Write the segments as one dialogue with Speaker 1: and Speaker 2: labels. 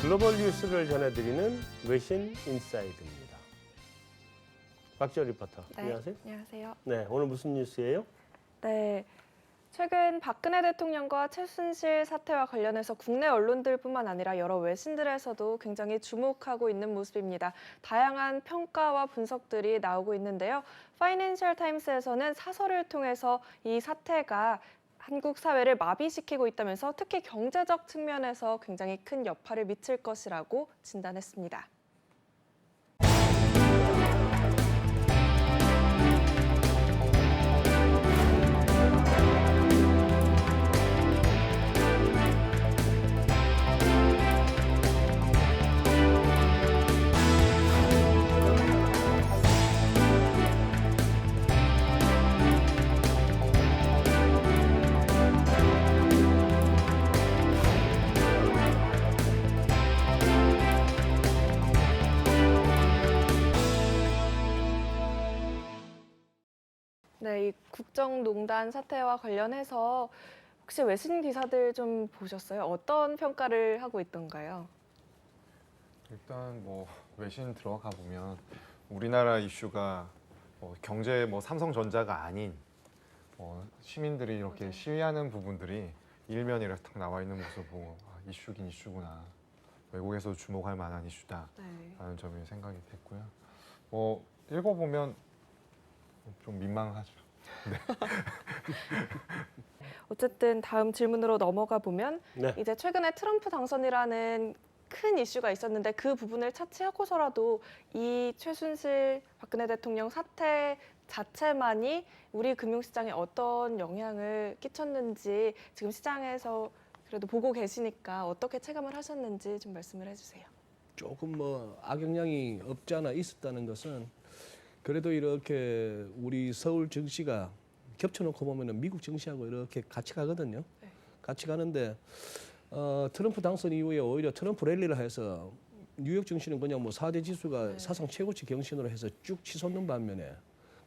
Speaker 1: 글로벌 뉴스를 전해드리는 외신 인사이드입니다. 박지연 리포터,
Speaker 2: 네,
Speaker 1: 안녕하세요.
Speaker 2: 안녕하세요.
Speaker 1: 네, 오늘 무슨 뉴스예요?
Speaker 2: 네, 최근 박근혜 대통령과 최순실 사태와 관련해서 국내 언론들뿐만 아니라 여러 외신들에서도 굉장히 주목하고 있는 모습입니다. 다양한 평가와 분석들이 나오고 있는데요. 파이낸셜 타임스에서는 사설을 통해서 이 사태가 한국 사회를 마비시키고 있다면서 특히 경제적 측면에서 굉장히 큰 여파를 미칠 것이라고 진단했습니다. 네, 이 국정농단 사태와 관련해서 혹시 외신 기사들 좀 보셨어요? 어떤 평가를 하고 있던가요?
Speaker 3: 일단 뭐 외신 들어가 보면 우리나라 이슈가 경제 삼성전자가 아닌 시민들이 이렇게 시위하는 부분들이 일면에 이렇게 딱 나와 있는 모습 보고 이슈긴 이슈구나. 외국에서 주목할 만한 이슈다라는 점이 생각이 됐고요. 읽어보면 좀 민망하죠. 네.
Speaker 2: 어쨌든 다음 질문으로 넘어가 보면
Speaker 1: 네.
Speaker 2: 이제 최근에 트럼프 당선이라는 큰 이슈가 있었는데 그 부분을 차치하고서라도 이 최순실 박근혜 대통령 사태 자체만이 우리 금융시장에 어떤 영향을 끼쳤는지 지금 시장에서 그래도 보고 계시니까 어떻게 체감을 하셨는지 좀 말씀을 해주세요.
Speaker 4: 조금 악영향이 없지 않아 있었다는 것은 그래도 이렇게 우리 서울 증시가 겹쳐놓고 보면은 미국 증시하고 이렇게 같이 가거든요.
Speaker 2: 네.
Speaker 4: 같이 가는데 트럼프 당선 이후에 오히려 트럼프 랠리를 해서 뉴욕 증시는 그냥 4대 지수가
Speaker 2: 네.
Speaker 4: 사상 최고치 경신으로 해서 쭉 치솟는 반면에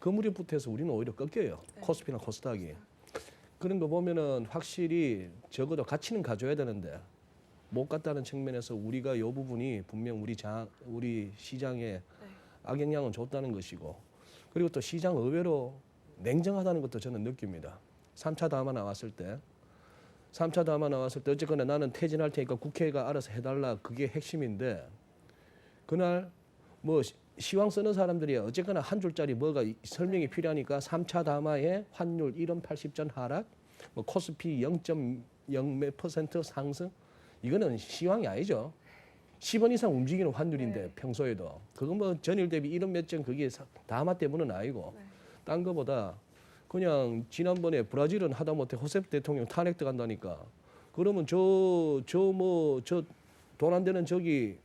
Speaker 4: 그 무렵부터 해서 우리는 오히려 꺾여요.
Speaker 2: 네.
Speaker 4: 코스피나 코스닥이. 그런 거 보면은 확실히 적어도 가치는 가져야 되는데 못 갔다는 측면에서 우리가 이 부분이 분명 우리 시장에
Speaker 2: 네.
Speaker 4: 악영향은 줬다는 것이고 그리고 또 시장 의외로 냉정하다는 것도 저는 느낍니다. 3차 담화 나왔을 때 어쨌거나 나는 퇴진할 테니까 국회가 알아서 해달라 그게 핵심인데 그날 시황 쓰는 사람들이 어쨌거나 한 줄짜리 뭐가 설명이 필요하니까 3차 담화에 환율 1원 80전 하락, 코스피 0.0 몇 퍼센트 상승 이거는 시황이 아니죠. 10원 이상 움직이는 환율인데
Speaker 2: 네.
Speaker 4: 평소에도 그건 전일 대비 이런 몇 점 그게 담화 때문은 아니고
Speaker 2: 네.
Speaker 4: 딴 거보다 그냥 지난번에 브라질은 하다못해 호세프 대통령 탄핵 들어간다니까 그러면 저 돈 안 되는 저기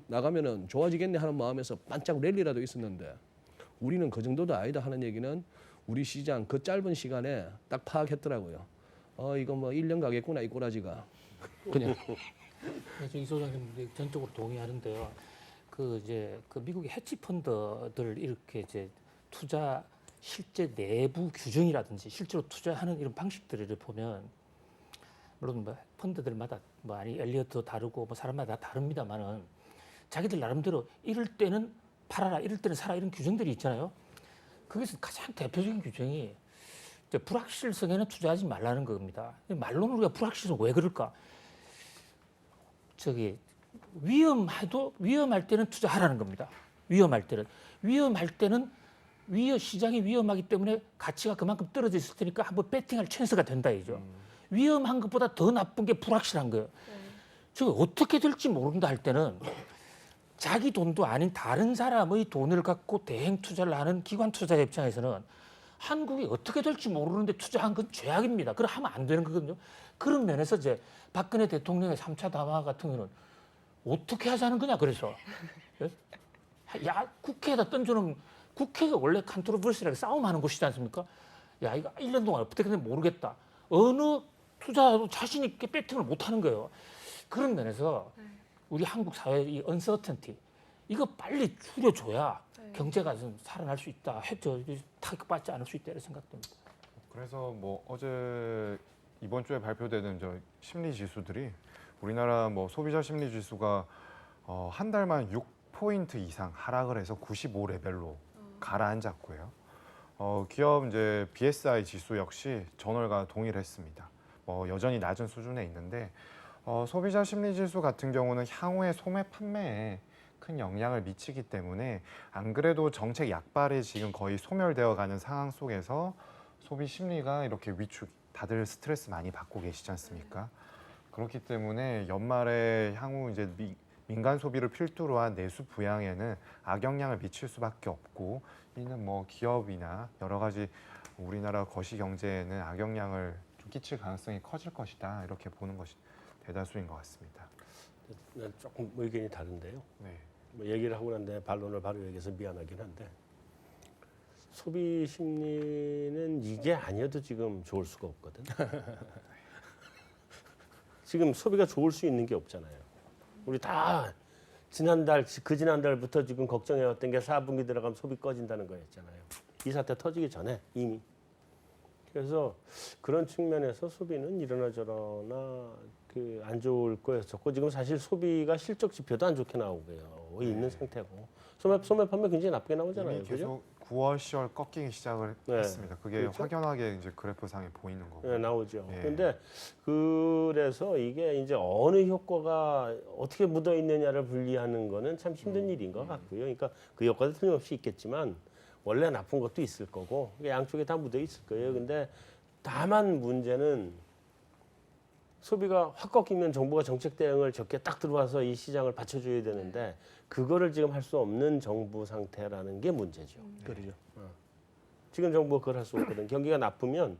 Speaker 4: 나가면은 좋아지겠네 하는 마음에서 반짝 랠리라도 있었는데 우리는 그 정도도 아니다 하는 얘기는 우리 시장 그 짧은 시간에 딱 파악했더라고요. 이거 1년 가겠구나 이 꼬라지가 그냥.
Speaker 5: 이 소장님 전적으로 동의하는데요. 그 미국의 헤지 펀드들 이렇게 투자 실제 내부 규정이라든지 실제로 투자하는 이런 방식들을 보면 물론 펀드들마다 엘리어트도 다르고 사람마다 다 다릅니다만은 자기들 나름대로 이럴 때는 팔아라, 이럴 때는 사라 이런 규정들이 있잖아요. 거기서 가장 대표적인 규정이 불확실성에는 투자하지 말라는 겁니다. 말로는 우리가 불확실성 왜 그럴까? 위험할 때는 투자하라는 겁니다. 위험할 때는 시장이 위험하기 때문에 가치가 그만큼 떨어져 있을 테니까 한번 배팅할 찬스가 된다 이죠. 위험한 것보다 더 나쁜 게 불확실한 거예요. 저 어떻게 될지 모른다 할 때는 자기 돈도 아닌 다른 사람의 돈을 갖고 대행 투자를 하는 기관 투자자 입장에서는 한국이 어떻게 될지 모르는데 투자한 건 죄악입니다. 그럼 하면 안 되는 거거든요. 그런 면에서 박근혜 대통령의 3차 담화 같은 경우는 어떻게 하자는 거냐 그래서 국회에다 던져놓으면 국회가 원래 컨트로버시하게 싸움하는 곳이지 않습니까? 이거 1년 동안 어떻게 되는지 모르겠다. 어느 투자도 자신 있게 배팅을 못 하는 거예요. 그런 면에서 우리 한국 사회의 이 언서턴티 이거 빨리 줄여줘야 경제가 좀 살아날 수 있다. 타격받지 않을 수 있다 이런 생각됩니다.
Speaker 3: 그래서 어제 이번 주에 발표되는 심리 지수들이 우리나라 뭐 소비자 심리 지수가 한 달만 6포인트 이상 하락을 해서 95 레벨로 가라앉았고요. 기업 이제 BSI 지수 역시 전월과 동일했습니다. 여전히 낮은 수준에 있는데 소비자 심리 지수 같은 경우는 향후의 소매 판매에 큰 영향을 미치기 때문에 안 그래도 정책 약발이 지금 거의 소멸되어 가는 상황 속에서 소비 심리가 이렇게 위축, 다들 스트레스 많이 받고 계시지 않습니까? 그렇기 때문에 연말에 향후 이제 민간 소비를 필두로 한 내수 부양에는 악영향을 미칠 수밖에 없고 이는 뭐 기업이나 여러 가지 우리나라 거시 경제에는 악영향을 좀 끼칠 가능성이 커질 것이다 이렇게 보는 것이 대다수인 것 같습니다.
Speaker 1: 난 조금 의견이 다른데요.
Speaker 3: 네.
Speaker 1: 뭐 얘기를 하고 난 다음에 반론을 바로 얘기해서 미안하긴 한데 소비 심리는 이게 아니어도 지금 좋을 수가 없거든. 지금 소비가 좋을 수 있는 게 없잖아요. 우리 다 그 지난달부터 지금 걱정해왔던 게 4분기 들어가면 소비 꺼진다는 거였잖아요. 이 사태 터지기 전에 이미. 그래서 그런 측면에서 소비는 이러나 저러나 안 좋을 거였었고 지금 사실 소비가 실적 지표도 안 좋게 나오고요. 있는 상태고 소매 판매 굉장히 나쁘게 나오잖아요.
Speaker 3: 이미 계속 9월, 10월 꺾이기 시작을
Speaker 1: 네.
Speaker 3: 했습니다. 그게
Speaker 1: 그렇죠?
Speaker 3: 확연하게 이제 그래프상에 보이는 거고.
Speaker 1: 네, 나오죠.
Speaker 3: 예.
Speaker 1: 근데 그래서 이게 이제 어느 효과가 어떻게 묻어 있느냐를 분리하는 거는 참 힘든 일인 것 같고요. 그러니까 그 효과도 틀림없이 있겠지만 원래 나쁜 것도 있을 거고 양쪽에 다 묻어 있을 거예요. 근데 다만 문제는 소비가 확 꺾이면 정부가 정책 대응을 적게 딱 들어와서 이 시장을 받쳐줘야 되는데 그거를 지금 할 수 없는 정부 상태라는 게 문제죠.
Speaker 4: 그러죠.
Speaker 1: 지금 정부가 그걸 할 수 없거든. 경기가 나쁘면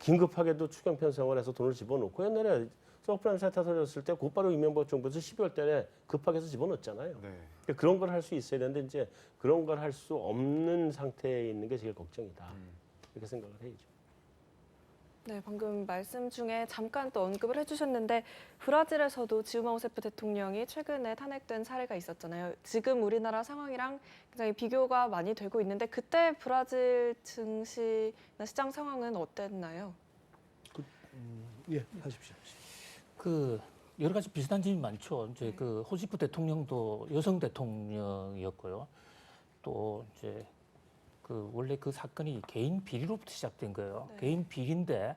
Speaker 1: 긴급하게도 추경 편성을 해서 돈을 집어넣고 옛날에 서프라임 사태 터졌을 때 곧바로 이명박 정부에서 12월 달에 급하게 해서 집어넣었잖아요.
Speaker 3: 네.
Speaker 1: 그러니까 그런 걸 할 수 있어야 되는데 이제 그런 걸 할 수 없는 상태에 있는 게 제일 걱정이다. 이렇게 생각을 해야죠.
Speaker 2: 네, 방금 말씀 중에 잠깐 또 언급을 해주셨는데 브라질에서도 지우마 호세프 대통령이 최근에 탄핵된 사례가 있었잖아요. 지금 우리나라 상황이랑 굉장히 비교가 많이 되고 있는데 그때 브라질 증시나 시장 상황은 어땠나요?
Speaker 4: 예, 하십시오.
Speaker 5: 그 여러 가지 비슷한 점이 많죠. 이제 그 호시프 대통령도 여성 대통령이었고요. 또 이제 그 원래 그 사건이 개인 비리로부터 시작된 거예요.
Speaker 2: 네.
Speaker 5: 개인 비리인데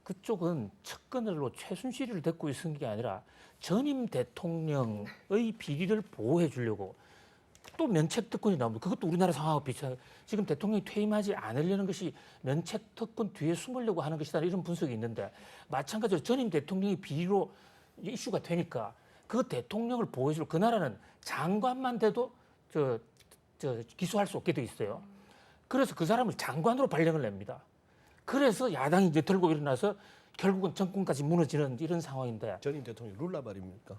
Speaker 5: 그쪽은 측근으로 최순실을 데리고 있은 게 아니라 전임 대통령의 비리를 보호해 주려고 또 면책 특권이 나옵니다. 그것도 우리나라 상황하고 비슷해요. 지금 대통령이 퇴임하지 않으려는 것이 면책 특권 뒤에 숨으려고 하는 것이다 이런 분석이 있는데 마찬가지로 전임 대통령이 비리로 이슈가 되니까 그 대통령을 보호해 줄 그 나라는 장관만 돼도 기소할 수 없게 돼 있어요. 그래서 그 사람을 장관으로 발령을 냅니다. 그래서 야당이 이제 들고 일어나서 결국은 정권까지 무너지는 이런 상황인데
Speaker 4: 전임 대통령 룰라 말입니까?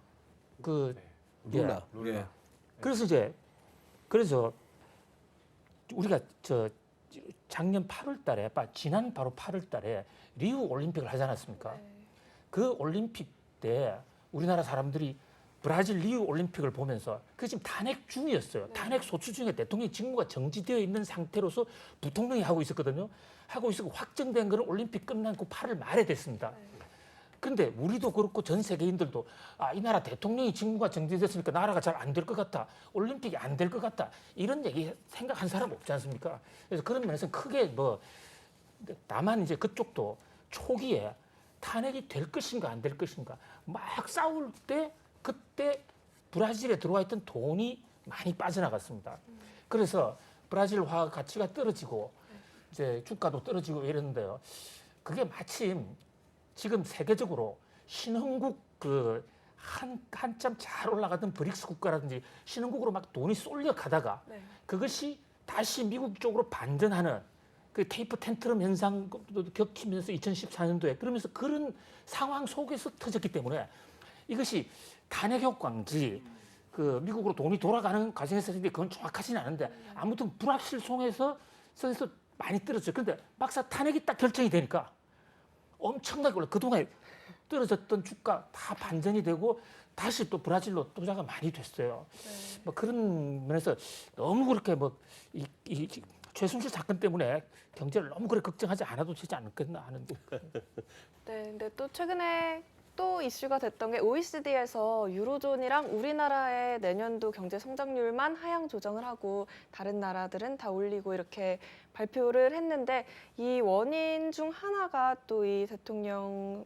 Speaker 5: 그
Speaker 4: 룰라.
Speaker 3: 룰라.
Speaker 4: 예.
Speaker 5: 그래서 우리가 작년 8월달에 지난 바로 8월달에 리우 올림픽을 하지 않았습니까? 그 올림픽 때 우리나라 사람들이 브라질 리우 올림픽을 보면서 그 지금 탄핵 중이었어요. 탄핵 소추 중에 대통령 직무가 정지되어 있는 상태로서 부통령이 하고 있었거든요. 하고 있었고 확정된 거는 올림픽 끝나고 8월 말에 됐습니다. 근데 우리도 그렇고 전 세계인들도 이 나라 대통령이 직무가 정지됐으니까 나라가 잘 안 될 것 같다. 올림픽이 안 될 것 같다. 이런 얘기 생각한 사람 없지 않습니까? 그래서 그런 면에서 크게 다만 이제 그쪽도 초기에 탄핵이 될 것인가 안 될 것인가 막 싸울 때 그때 브라질에 들어와 있던 돈이 많이 빠져나갔습니다. 그래서 브라질 화가 가치가 떨어지고 이제 주가도 떨어지고 이랬는데요. 그게 마침 지금 세계적으로 신흥국 한참 잘 올라가던 브릭스 국가라든지 신흥국으로 막 돈이 쏠려 가다가 그것이 다시 미국 쪽으로 반전하는 그 테이프 텐트럼 현상도 겹치면서 2014년도에 그러면서 그런 상황 속에서 터졌기 때문에 이것이 탄핵 효과인지 그 미국으로 돈이 돌아가는 과정에서 그건 정확하지는 않은데 아무튼 불확실 속에서 많이 떨어졌어요. 그런데 막상 탄핵이 딱 결정이 되니까 엄청나게 올라. 그동안에 떨어졌던 주가 다 반전이 되고 다시 또 브라질로 투자가 많이 됐어요. 그런 면에서 너무 그렇게 이 최순실 사건 때문에 경제를 너무 그렇게 걱정하지 않아도 되지 않겠나 하는.
Speaker 2: 네, 근데 또 최근에 또 이슈가 됐던 게 OECD에서 유로존이랑 우리나라의 내년도 경제 성장률만 하향 조정을 하고 다른 나라들은 다 올리고 이렇게 발표를 했는데 이 원인 중 하나가 또 이 대통령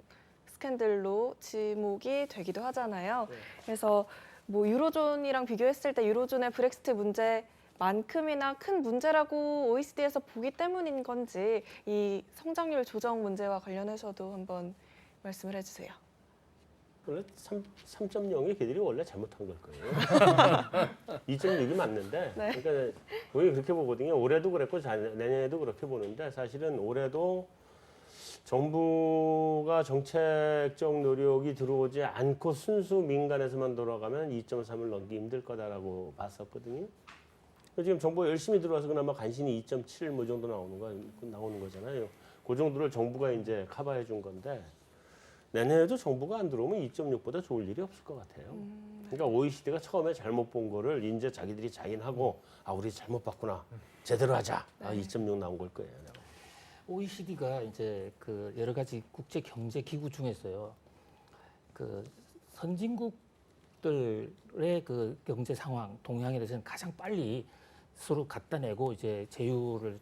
Speaker 2: 스캔들로 지목이 되기도 하잖아요. 그래서 뭐 유로존이랑 비교했을 때 유로존의 브렉시트 문제만큼이나 큰 문제라고 OECD에서 보기 때문인 건지 이 성장률 조정 문제와 관련해서도 한번 말씀을 해주세요.
Speaker 1: 원래 3.0이 걔들이 원래 잘못한 걸 거예요. 2.6이 맞는데,
Speaker 2: 네.
Speaker 1: 그러니까 우리 그렇게 보거든요. 올해도 그랬고 내년에도 그렇게 보는데 사실은 올해도 정부가 정책적 노력이 들어오지 않고 순수 민간에서만 돌아가면 2.3을 넘기 힘들 거다라고 봤었거든요. 지금 정부가 열심히 들어와서 그나마 간신히 2.7 뭐 정도 나오는 거잖아요. 그 정도를 정부가 이제 커버해 준 건데. 내년에도 정부가 안 들어오면 2.6보다 좋을 일이 없을 것 같아요. 그러니까 OECD가 처음에 잘못 본 거를 이제 자기들이 자인하고 아 우리 잘못 봤구나 제대로 하자. 아 2.6 나온 걸 거예요.
Speaker 5: OECD가 이제 그 여러 가지 국제 경제 기구 중에서요. 그 선진국들의 그 경제 상황 동향에 대해서는 가장 빨리 서로 갖다 내고 이제 제휴를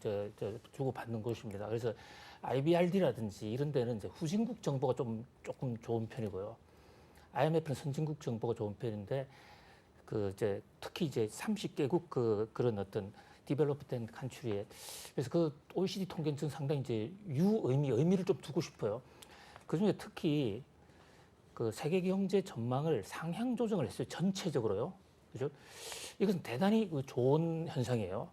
Speaker 5: 주고 받는 것입니다. 그래서 IBRD라든지 이런 데는 이제 후진국 정보가 조금 좋은 편이고요. IMF는 선진국 정보가 좋은 편인데 그 이제 특히 이제 30개국 그런 어떤 디벨롭된 칸츄리에 그래서 그 OECD 통계는 상당히 이제 의미를 좀 두고 싶어요. 그중에 특히 그 세계 경제 전망을 상향 조정을 했어요. 전체적으로요. 그죠? 이것은 대단히 좋은 현상이에요.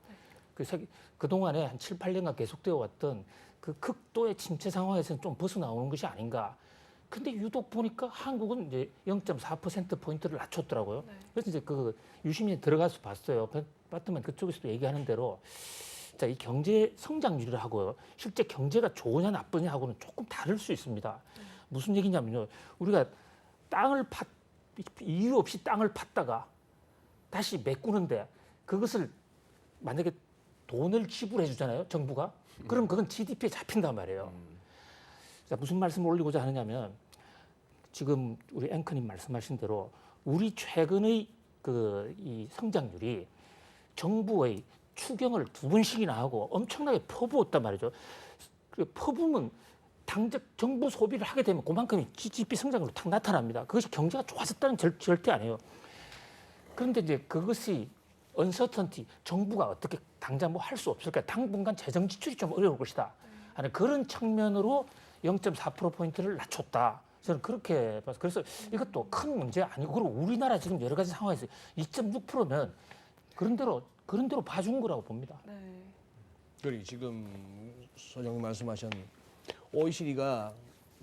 Speaker 5: 그동안에 한 7, 8년간 계속되어 왔던 그 극도의 침체 상황에서는 좀 벗어나오는 것이 아닌가. 근데 유독 보니까 한국은 이제 0.4%포인트를 낮췄더라고요.
Speaker 2: 네.
Speaker 5: 그래서 이제 그 유심히 들어가서 봤어요. 봤더만 그쪽에서도 얘기하는 대로 자, 이 경제 성장률을 하고요. 실제 경제가 좋으냐 나쁘냐 하고는 조금 다를 수 있습니다. 무슨 얘기냐면요. 우리가 이유 없이 땅을 팠다가 다시 메꾸는데 그것을 만약에 돈을 지불해 주잖아요. 정부가. 그럼 그건 GDP에 잡힌단 말이에요. 자, 무슨 말씀을 올리고자 하느냐면 지금 우리 앵커님 말씀하신 대로 우리 최근의 이 성장률이 정부의 추경을 2번씩이나 하고 엄청나게 퍼부었단 말이죠. 퍼부으면 당장 정부 소비를 하게 되면 그만큼의 GDP 성장률로 탁 나타납니다. 그것이 경제가 좋아졌다는 절대 아니에요. 그런데 이제 그것이 언서턴티 정부가 어떻게 당장 뭐 할 수 없을까? 당분간 재정 지출이 좀 어려울 것이다. 하는 그런 측면으로 0.4%포인트를 낮췄다. 저는 그렇게 봐서 그래서 이것도 큰 문제 아니고 그리고 우리나라 지금 여러 가지 상황에서 2.6%면 그런 대로 봐준 거라고 봅니다.
Speaker 2: 네.
Speaker 4: 그리고 지금 소장님 말씀하신 OECD가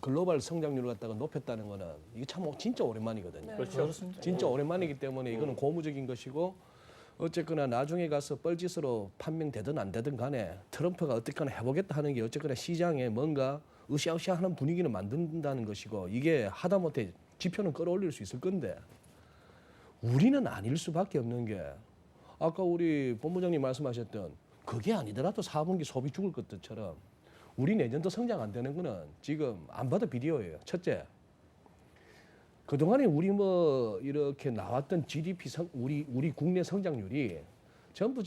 Speaker 4: 글로벌 성장률을 갖다가 높였다는 거는 이게 참 진짜 오랜만이거든요.
Speaker 2: 네.
Speaker 1: 그렇죠.
Speaker 5: 그렇습니다.
Speaker 4: 진짜 오랜만이기 때문에 이거는 고무적인 것이고 어쨌거나 나중에 가서 뻘짓으로 판명되든 안 되든 간에 트럼프가 어떻게나 해보겠다 하는 게 어쨌거나 시장에 뭔가 으쌰으쌰하는 분위기는 만든다는 것이고 이게 하다못해 지표는 끌어올릴 수 있을 건데 우리는 아닐 수밖에 없는 게 아까 우리 본부장님 말씀하셨던 그게 아니더라도 4분기 소비 죽을 것들처럼 우리 내년도 성장 안 되는 거는 지금 안 봐도 비디오예요. 첫째, 그동안에 우리 뭐 이렇게 나왔던 GDP 우리 국내 성장률이 전부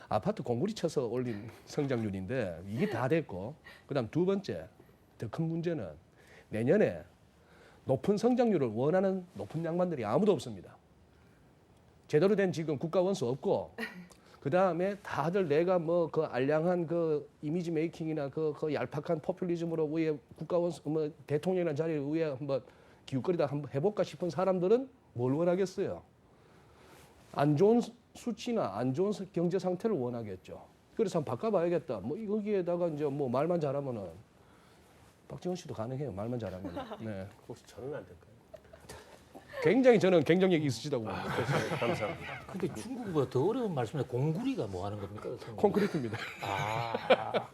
Speaker 4: 아파트 공구리 쳐서 올린 성장률인데 이게 다 됐고 그다음 두 번째 더 큰 문제는 내년에 높은 성장률을 원하는 높은 양반들이 아무도 없습니다. 제대로 된 지금 국가 원수 없고 그 다음에 다들 내가 뭐 그 알량한 그 이미지 메이킹이나 그 얄팍한 포퓰리즘으로 위에 국가 원수 뭐 대통령이라는 자리에 위에 한번 기웃거리다 한번 해볼까 싶은 사람들은 뭘 원하겠어요? 안 좋은 수치나 안 좋은 경제 상태를 원하겠죠. 그래서 한번 바꿔봐야겠다. 뭐 여기에다가 이제 뭐 말만 잘하면은 박지원 씨도 가능해요. 말만 잘하면. 네.
Speaker 1: 혹시 저는 안 될까요?
Speaker 4: 굉장히 저는 경쟁력이 있으시다고 봅니다.
Speaker 1: 그렇죠. 감사합니다.
Speaker 5: 근데 중국보다 더 어려운 말씀인데 공구리가 뭐 하는 겁니까?
Speaker 4: 콘크리트입니다.
Speaker 5: 아,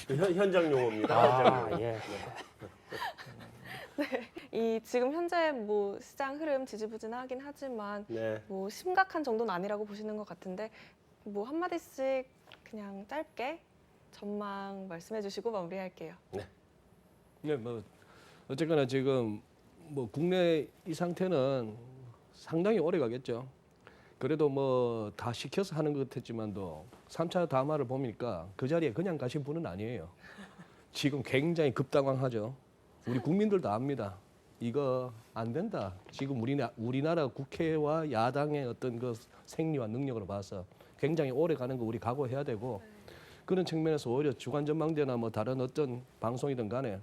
Speaker 1: 현장 용어입니다.
Speaker 5: 아, 예.
Speaker 2: 이 지금 현재 뭐 시장 흐름 지지부진하긴 하지만
Speaker 1: 네.
Speaker 2: 뭐 심각한 정도는 아니라고 보시는 것 같은데 뭐 한마디씩 그냥 짧게 전망 말씀해 주시고 마무리할게요.
Speaker 4: 네, 뭐 어쨌거나 지금 뭐 국내 이 상태는 상당히 오래 가겠죠. 그래도 뭐 다 시켜서 하는 것 같았지만도 3차 담화를 보니까 그 자리에 그냥 가신 분은 아니에요. 지금 굉장히 급당황하죠. 우리 국민들도 압니다. 이거 안 된다. 지금 우리나라 국회와 야당의 어떤 그 생리와 능력으로 봐서 굉장히 오래 가는 거 우리 각오해야 되고 그런 측면에서 오히려 주간 전망대나 뭐 다른 어떤 방송이든 간에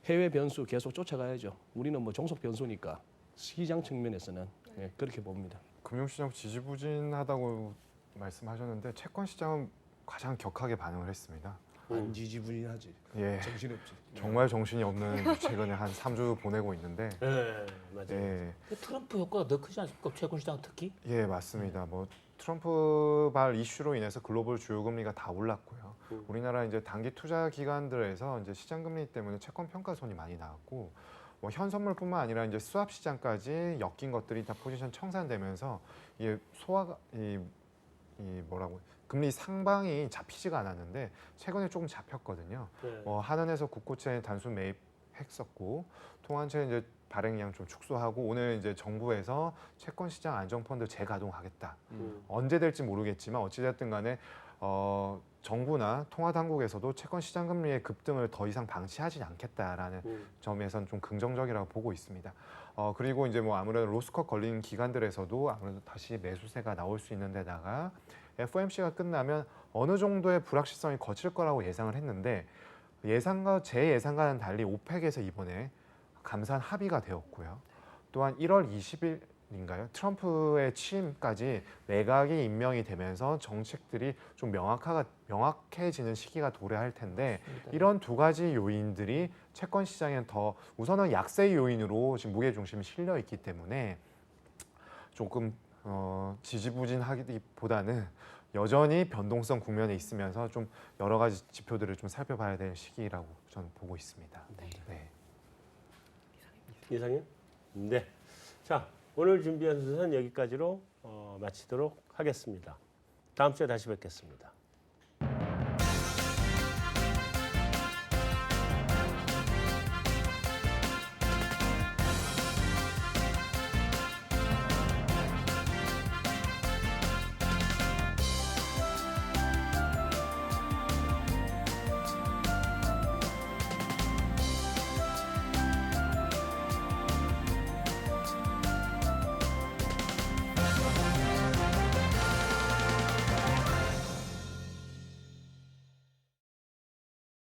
Speaker 4: 해외 변수 계속 쫓아가야죠. 우리는 뭐 종속 변수니까 시장 측면에서는 예, 그렇게 봅니다.
Speaker 3: 금융시장 지지부진하다고 말씀하셨는데 채권 시장은 가장 격하게 반응을 했습니다.
Speaker 4: 안 지지부진하지.
Speaker 3: 예,
Speaker 4: 정신없지.
Speaker 3: 정말 정신이 없는 최근에 한 3주 보내고 있는데.
Speaker 1: 네, 맞아요.
Speaker 3: 예,
Speaker 5: 트럼프 효과가 더 크지 않습니까? 채권 시장 특히.
Speaker 3: 예, 맞습니다. 뭐 트럼프발 이슈로 인해서 글로벌 주요 금리가 다 올랐고요. 우리나라 이제 단기 투자 기관들에서 이제 시장 금리 때문에 채권 평가손이 많이 나왔고, 뭐 현선물뿐만 아니라 이제 수합 시장까지 엮인 것들이 다 포지션 청산되면서 이게 소화가 이 뭐라고 금리 상방이 잡히지가 않았는데 최근에 조금 잡혔거든요.
Speaker 1: 네.
Speaker 3: 한은에서 국고채 단순 매입했었고 통한채 이제 발행량 좀 축소하고 오늘 이제 정부에서 채권 시장 안정펀드 재가동하겠다. 언제 될지 모르겠지만 어찌됐든 간에 정부나 통화당국에서도 채권 시장 금리의 급등을 더 이상 방치하지 않겠다라는 점에선 좀 긍정적이라고 보고 있습니다. 그리고 이제 뭐 아무래도 로스컷 걸린 기관들에서도 아무래도 다시 매수세가 나올 수 있는 데다가 FOMC가 끝나면 어느 정도의 불확실성이 거칠 거라고 예상을 했는데 제 예상과는 달리 오펙에서 이번에 감산 합의가 되었고요. 또한 1월 20일인가요? 트럼프의 취임까지 내각이 임명이 되면서 정책들이 좀 명확해지는 시기가 도래할 텐데 이런 두 가지 요인들이 채권 시장엔 더 우선은 약세 요인으로 지금 무게 중심이 실려 있기 때문에 조금 지지부진하기보다는 여전히 변동성 국면에 있으면서 좀 여러 가지 지표들을 좀 살펴봐야 될 시기라고 저는 보고 있습니다. 네.
Speaker 1: 이상님? 네. 자, 오늘 준비한 순서는 여기까지로 마치도록 하겠습니다. 다음 주에 다시 뵙겠습니다.